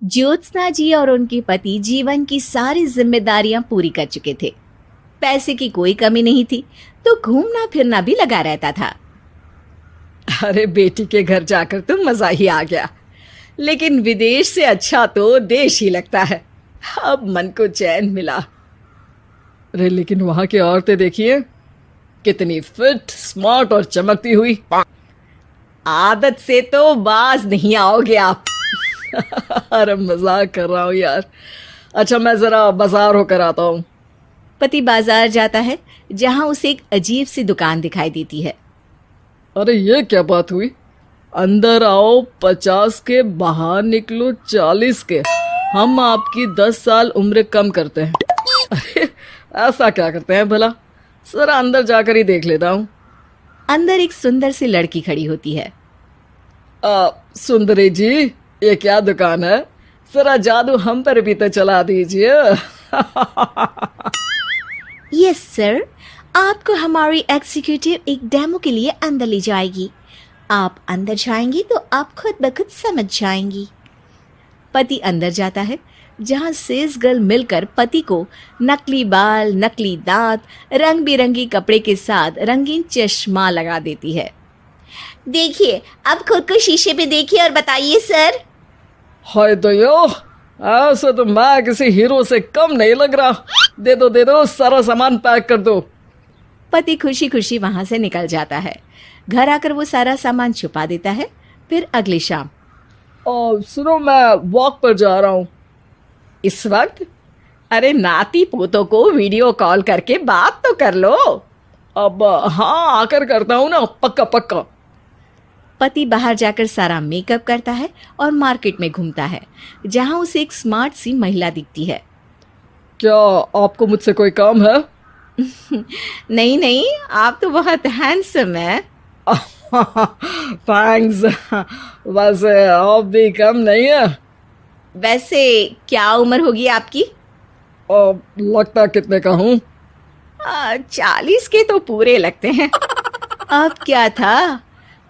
ज्योत्सना जी और उनके पति जीवन की सारी जिम्मेदारियां पूरी कर चुके थे। पैसे की कोई कमी नहीं थी, तो घूमना फिरना भी लगा रहता था। अरे बेटी के घर जाकर तो मजा ही आ गया, लेकिन विदेश से अच्छा तो देश ही लगता है। अब मन को चैन मिला। अरे लेकिन वहां की औरतें देखिए, कितनी फिट, स्मार्ट और चमकती हुई। आदत से तो बाज नहीं आओगे आप। अरे मजाक कर रहा हूँ यार। अच्छा मैं जरा बाजार होकर आता हूँ। पति बाजार जाता है, जहां उसे एक अजीब सी दुकान दिखाई देती है। अरे ये क्या बात हुई? अंदर आओ 50 के, बाहर निकलो 40 के। हम आपकी 10 साल उम्र कम करते हैं। अरे ऐसा क्या करते हैं भला? जरा अंदर जाकर ही देख लेता हूँ। अंदर एक सुंदर सी लड़की खड़ी होती है। सुंदरी जी, ये क्या दुकान है? जरा जादू हम पर भी तो चला दीजिए। यस सर, आपको हमारी एग्जीक्यूटिव एक डेमो के लिए अंदर ले जाएगी। आप अंदर जाएंगी तो आप खुद ब खुद समझ जाएंगी। पति अंदर जाता है, जहां सेल्स गर्ल मिलकर पति को नकली बाल, नकली दांत, रंग बिरंगी कपड़े के साथ रंगीन चश्मा लगा देती है। देखिए, अब खुद को शीशे पे देखिए और बताइए सर। हाय दयो, ऐसे तो मैं किसी हीरो से कम नहीं लग रहा। दे दो, सारा सामान पैक कर दो। पति खुशी खुशी वहां से निकल जाता है। घर आकर वो सारा सामान छुपा देता है। फिर अगली शाम। सुनो, मैं वॉक पर जा रहा हूँ। इस वक्त? अरे नाती पोतों को वीडियो कॉल करके बात तो कर लो। अब हाँ, आकर करता हूँ ना, पक्का पक्का। पति बाहर जाकर सारा मेकअप करता है और मार्केट में घूमता है, जहां उसे एक स्मार्ट सी महिला दिखती है। क्या आपको मुझसे कोई काम है? नहीं नहीं, आप तो बहुत हैंडसम हैं। थैंक्स। वैसे आप भी कम नहीं है। वैसे क्या उम्र होगी आपकी? लगता कितने का हूँ? 40 के तो पूरे लगते हैं। अब क्या था,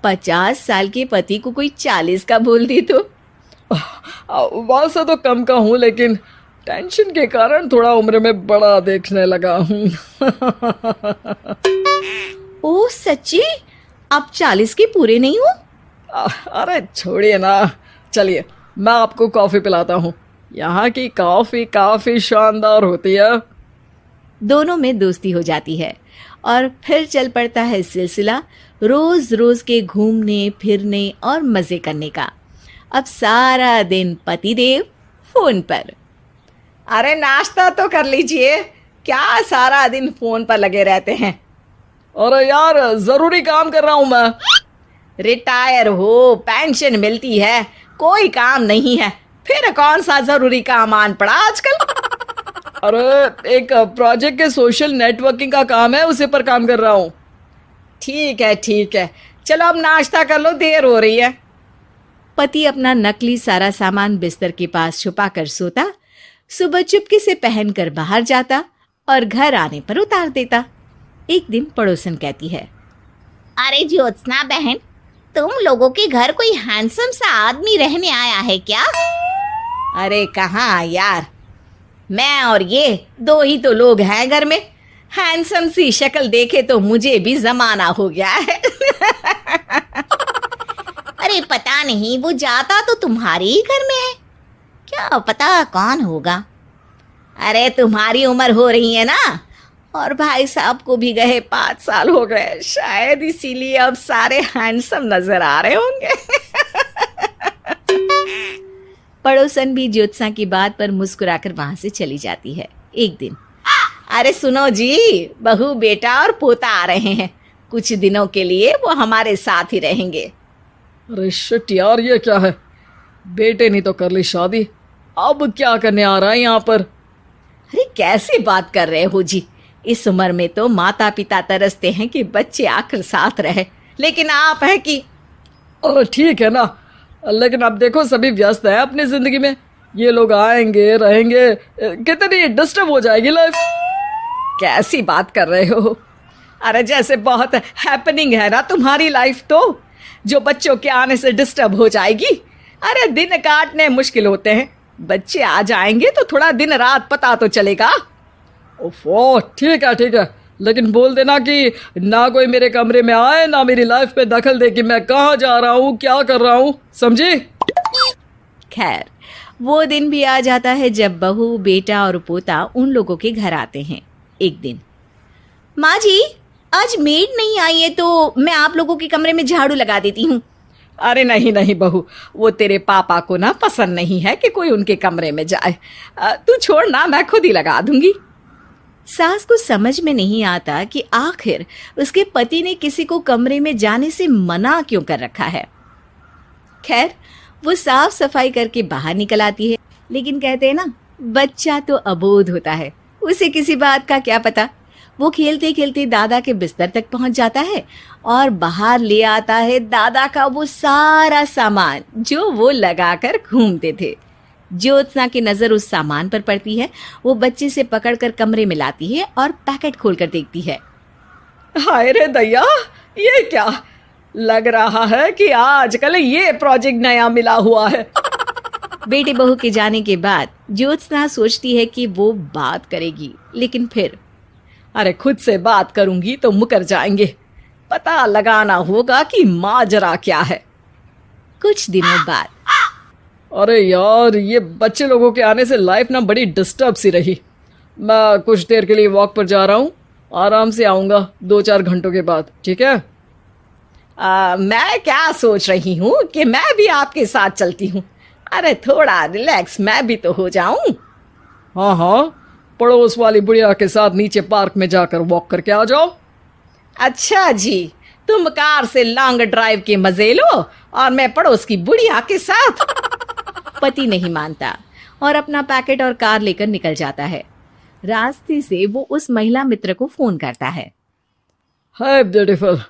50 साल के पति को कोई 40 का बोल दी तो। वैसे तो कम का हूँ, लेकिन टेंशन के कारण थोड़ा उम्र में बड़ा देखने लगा हूँ। ओह सच्ची? आप 40 के पूरे नहीं हो? अरे छोड़िए ना, चलिए मैं आपको कॉफी पिलाता हूँ। यहाँ की कॉफी काफी शानदार होती है। दोनों में दोस्ती हो जाती है और फिर चल पड़ता है सिलसिला रोज रोज के घूमने फिरने और मजे करने का। अब सारा दिन पतिदेव फोन पर। अरे नाश्ता तो कर लीजिए, क्या सारा दिन फोन पर लगे रहते हैं? अरे यार, जरूरी काम कर रहा हूं मैं। रिटायर हो, पेंशन मिलती है, कोई काम नहीं है, फिर कौन सा जरूरी काम आन पड़ा आजकल? अरे एक प्रोजेक्ट के सोशल नेटवर्किंग का काम है, उसी पर काम कर रहा हूँ। ठीक है, चलो अब नाश्ता कर लो, देर हो रही है। पति अपना नकली सारा सामान बिस्तर के पास छुपा कर सोता, सुबह चुपके से पहनकर बाहर जाता और घर आने पर उतार देता। एक दिन पड़ोसन कहती है, अरे ज्योत्सना बहन, तुम लोगों के घर कोई हैंडसम सा आदमी रहने आया है क्या? अरे कहाँ यार, मैं और ये दो ही तो लोग हैं घर में। हैंडसम सी शक्ल देखे तो मुझे भी जमाना हो गया है। अरे पता नहीं, वो जाता तो तुम्हारे ही घर में है, क्या पता कौन होगा। अरे तुम्हारी उम्र हो रही है ना, और भाई साहब को भी गए 5 साल हो गए, शायद इसीलिए अब सारे हैंडसम नजर आ रहे होंगे। पड़ोसन भी ज्योत्सना की बात पर मुस्कुराकर वहां से चली जाती है। एक दिन, अरे सुनो जी, बहू बेटा और पोता आ रहे हैं, कुछ दिनों के लिए वो हमारे साथ ही रहेंगे। अरे शिट यार, ये क्या है? बेटे ने तो कर ली शादी, अब क्या करने आ रहा है यहाँ पर? अरे कैसी बात कर रहे हो जी, इस उम्र में तो माता पिता तरसते हैं कि बच्चे आकर साथ रहे, लेकिन आप है कि। अरे ठीक है ना, लेकिन अब देखो सभी व्यस्त हैं अपनी जिंदगी में, ये लोग आएंगे रहेंगे, कितनी डिस्टर्ब हो जाएगी लाइफ। कैसी बात कर रहे हो? अरे जैसे बहुत हैपनिंग है ना तुम्हारी लाइफ, तो जो बच्चों के आने से डिस्टर्ब हो जाएगी। अरे दिन काटने मुश्किल होते हैं, बच्चे आ जाएंगे तो थोड़ा दिन रात पता तो चलेगा। ओफो, ठीक है, लेकिन बोल देना कि ना कोई मेरे कमरे में आए, ना मेरी लाइफ पे दखल दे कि मैं कहाँ जा रहा हूँ, क्या कर रहा हूँ, समझी? खैर, वो दिन भी आ जाता है जब बहू, बेटा और पोता उन लोगों के घर आते हैं। एक दिन, माँ जी, आज मेड नहीं आई है तो मैं आप लोगों के कमरे में झाड़ू लगा देती हूँ। अरे नहीं बहू, वो तेरे पापा को ना पसंद नहीं है कि कोई उनके कमरे में जाए। तू छोड़ ना, मैं खुद ही लगा दूंगी। सास को समझ में नहीं आता कि आखिर उसके पति ने किसी को कमरे में जाने से मना क्यों कर रखा है। खैर, वो साफ सफाई करके बाहर निकल आती है, लेकिन कहते हैं ना, बच्चा तो अबोध होता है, उसे किसी बात का क्या पता। वो खेलते खेलते दादा के बिस्तर तक पहुंच जाता है और बाहर ले आता है दादा का वो सारा सामान जो वो लगाकर घूमते थे। ज्योत्सना की नजर उस सामान पर पड़ती है। वो बच्चे से पकड़कर कमरे में लाती है और पैकेट खोलकर देखती है। हाय रे दैया, ये क्या? लग रहा है कि आजकल ये प्रोजेक्ट नया मिला हुआ है। बेटे बहू के जाने के बाद ज्योत्सना सोचती है कि वो बात करेगी, लेकिन फिर अरे खुद से बात करूंगी तो मुकर जाएंगे। पता लगाना होगा कि माजरा क्या है। कुछ दिनों बाद, अरे यार, ये बच्चे लोगों के आने से लाइफ ना बड़ी डिस्टर्ब सी रही। मैं कुछ देर के लिए वॉक पर जा रहा हूँ, आराम से आऊँगा 2-4 घंटों के बाद, ठीक है? मैं क्या सोच रही हूँ कि मैं भी आपके साथ चलती हूँ। अरे थोड़ा रिलैक्स मैं भी तो हो जाऊं। हाँ, पड़ोस वाली बुढ़िया के साथ नीचे पार्क में जाकर वॉक करके आ जाओ। अच्छा जी, तुम कार से लॉन्ग ड्राइव के मजे लो और मैं पड़ोस की बुढ़िया के साथ। पति नहीं मानता और अपना पैकेट और कार लेकर निकल जाता है। रास्ते से वो उस महिला मित्र को फोन करता है। हाय ब्यूटीफुल,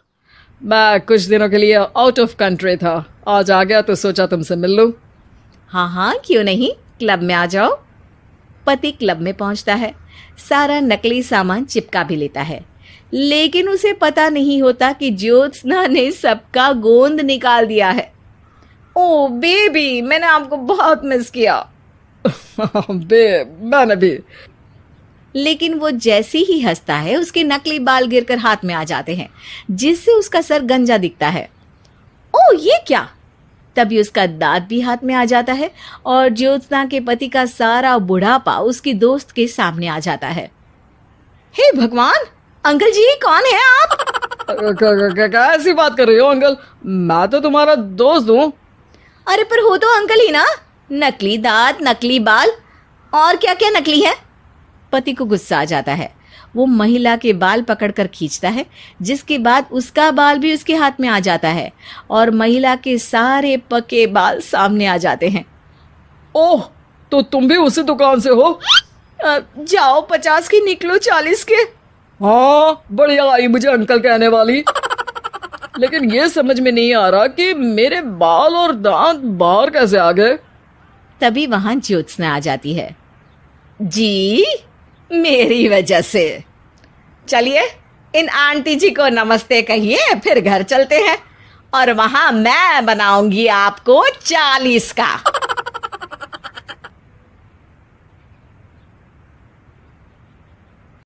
मैं कुछ दिनों के लिए आउट ऑफ कंट्री था, आज आ गया तो सोचा तुमसे मिल लूं। हाँ, क्यों नहीं, क्लब में आ जाओ। पति क्लब में पहुंचता है, सारा नकली सामान चिपका भी लेता है, लेकिन उसे पता नहीं होता कि ज्योत्सना ने सबका गोंद निकाल दिया है। ओ बेबी, मैंने आपको बहुत मिस किया। मैंने भी। लेकिन वो जैसे ही हंसता है, उसके नकली बाल गिरकर हाथ में आ जाते हैं, जिससे उसका सर गंजा दिखता है। ओ ये क्या? तभी उसका दांत भी हाथ में आ जाता है और ज्योत्सना के पति का सारा बुढ़ापा उसकी दोस्त के सामने आ जाता है। हे भगवान, अंकल जी कौन है आप? क्या ऐसी बात कर रही हो अंकल? मैं तो तुम्हारा दोस्त हूँ। अरे पर हो तो अंकल ही ना। नकली दांत, नकली बाल और क्या क्या नकली है। पति को गुस्सा आ जाता है। वो महिला के बाल पकड़कर खींचता है, जिसके बाद उसका बाल भी उसके हाथ में आ जाता है और महिला के सारे पके बाल सामने आ जाते हैं। ओह, तो तुम भी उसी दुकान से हो? जाओ 50 की निकलो 40 के। हाँ, बढ़िया आई मुझे अंकल कहने वाली। लेकिन ये समझ में नहीं आ रहा कि मेरे बाल और दांत बाहर कैसे आ गए। तभी वहां ज्योत्सना आ जाती है। जी, मेरी वजह से। चलिए इन आंटी जी को नमस्ते कहिए, फिर घर चलते हैं और वहां मैं बनाऊंगी आपको 40 का।